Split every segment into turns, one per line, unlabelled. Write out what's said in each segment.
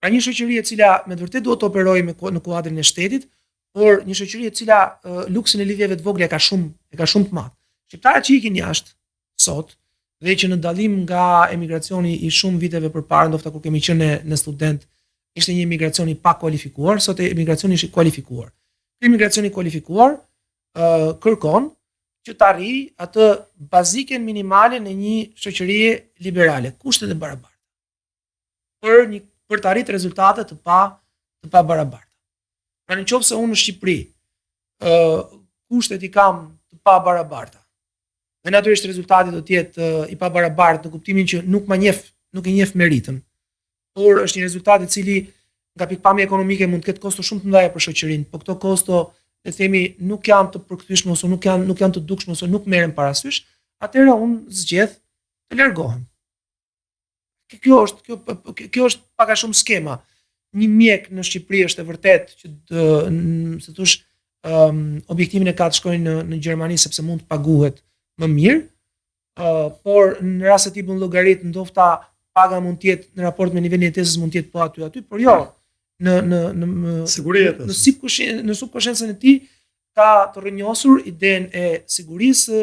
Pra një shoqëri e cila me të vërtetë duhet të operojë në kuadrin e shtetit, por një shoqëri e cila luksin e lidhjeve të vogla e ka shumë të madh. Shqiptarët që ikin jashtë sot dhe që në dallim nga emigracioni i shumë viteve përpara, ndoshta kur kemi qenë në student, ishte një emigracion i pa kualifikuar, sot e emigracioni është i kualifikuar. Ky emigracion i kualifikuar kërkon që të arrijë atë baziken minimale në një shoqërie liberale, kushtet e barabarta. Për të arritur rezultate të pa barabarta. Pra nëse unë në Shqipëri kushtet i kam të pa barabarta, dhe natyrisht rezultati do të jetë i pa barabartë në kuptimin që nuk e njeh meritën, por është një rezultat i cili nga pikpamja ekonomike mund të ketë kosto shumë të mëdha për shoqërinë, por këto kosto, le të themi, nuk janë të përkthyeshme ose nuk janë të dukshme ose nuk merren parasysh, atëherë unë zgjedh të largohem. Kjo është pak a shumë skema. Një mjek në Shqipëri është e vërtet që objektimin e ka të shkojnë në Gjermani sepse mund të paguhet më mirë, por në rast se ti bën llogarit, ndoshta paga mund të jetë në raport me nivelin e jetesës mund të jetë po aty, por jo në
sigurisë.
Në subkonsciencën e tij ka të rrënjosur idenë e sigurisë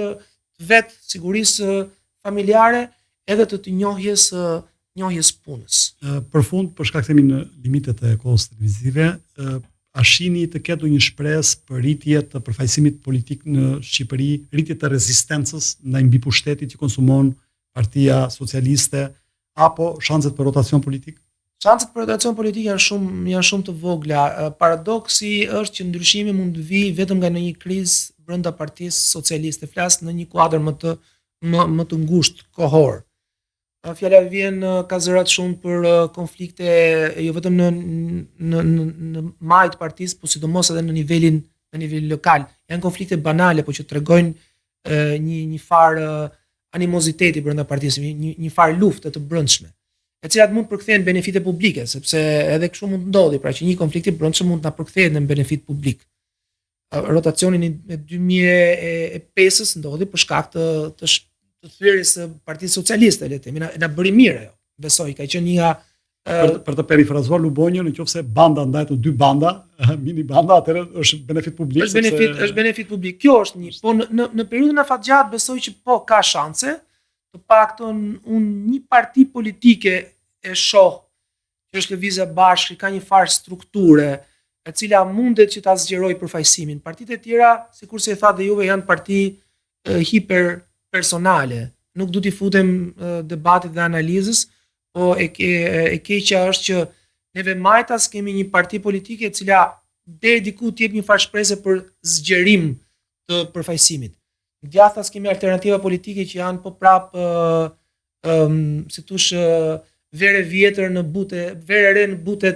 vet, sigurisë familjare, edhe të njohjes punës.
Për fund, për shkak se jemi në limitet e kohës televizive, a shihni të ketë një shpresë për rritje të përfaqësimit politik në Shqipëri, rritje të rezistencës ndaj mbipushtetit që konsumon Partia Socialiste, apo shanset për rotacion politik?
Shanset për rotacion politik janë shumë të vogla. Paradoksi është që ndryshimi mund të vijë vetëm nga një krizë brenda Partisë Socialiste, flas në një kuadër më të ngushtë kohor. Fjala vjen ka zërat shumë për konflikte jo vetëm në majt partisë, por sidomos edhe në nivelin lokal. Janë konflikte banale, por që tregojnë një farë animoziteti brenda partisë, një farë lufte të brendshme, e cilat mund të përkthehen benefite publike, sepse edhe kështu mund të ndodhi, pra që një konflikt i brendshëm mund ta përkthehet në benefit publik. Rotacionin e 2005-s ndodhi për shkak të thyrjes së Partisë Socialiste, le të themi, na bëri mirë ajo. Besoj ka qenë një
për të perifrazuar Lubonjën, nëse banda ndajt në dy banda, mini banda, atëherë është benefit publik.
Është benefit publik. Kjo është një, po në periudhën afatgjatë besoj që po ka shanse, të paktën një parti politike e shoh që është Lëvizja Bashkë, ka një farë strukture e cila mundet që ta zgjerojë përfaqësimin. Partitë e tjera, sikurse e thatë juve, janë parti hiper personale. Nuk du t'i futem debatit dhe analizës, po e keqja është që neve majtas kemi një parti politike e cila deri diku t'jep një farë shprese për zgjerim të përfaqësimit. Djathtas kemi alternativa politike që janë po prap si thosh vere vjetër në bute, vere re në bute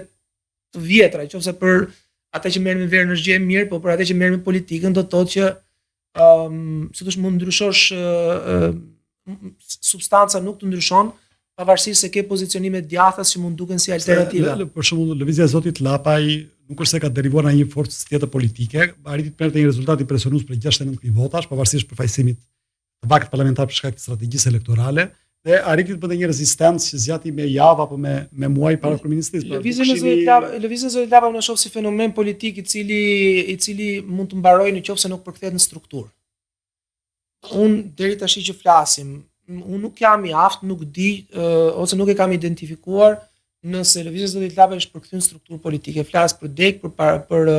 të vjetra, qofse për ata që merren me verën është gjë e mirë, po për ata që merren me politikën do të thotë që si thosh mund ndryshosh substanca nuk të ndryshon pavarësisht se ke pozicionime djathtas që mund duken si alternativa.
Për shembull, lëvizja e Zotit Lapaj nuk është se ka derivuar nga një forcë tjetër politike, arriti të merrte një rezultat impresionues për 69 votash, pavarësisht përfaqësimit të vakit parlamentar për shkak të strategjisë elektorale, dhe arriti të bënte një rezistencë që zgjati me javë apo me muaj para kryeministrisë.
Lëvizja e Zotit Lapaj në shoh si fenomen politik i cili mund të mbarojë nëse nuk përkthehet në strukturë. Unë deri tash që flasim, unë nuk jam i aftë, nuk di ose nuk e kam identifikuar nëse Lëvizja e Zotit Lapaj është përkthyer në strukturë politike. Flas për DEK, për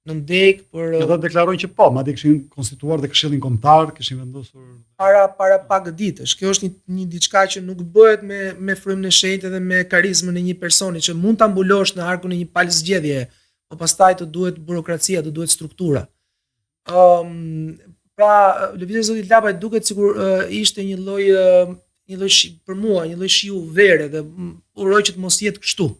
Nëndek, për
ata deklarojnë që po, madje kishin konstituuar dhe Këshillin Kombëtar, kishin vendosur
para pak ditësh. Kjo është një diçka që nuk bëhet me frymën e shenjtë dhe me karizmën e një personi që mund ta mbulosh në arkun e një palë zgjedhje, por pastaj të duhet burokracia, të duhet struktura. Pra Lëvizja e Zotit Lapaj duket sikur ishte një lloj për mua, një lloj shiu vere dhe uroj që të mos jetë kështu.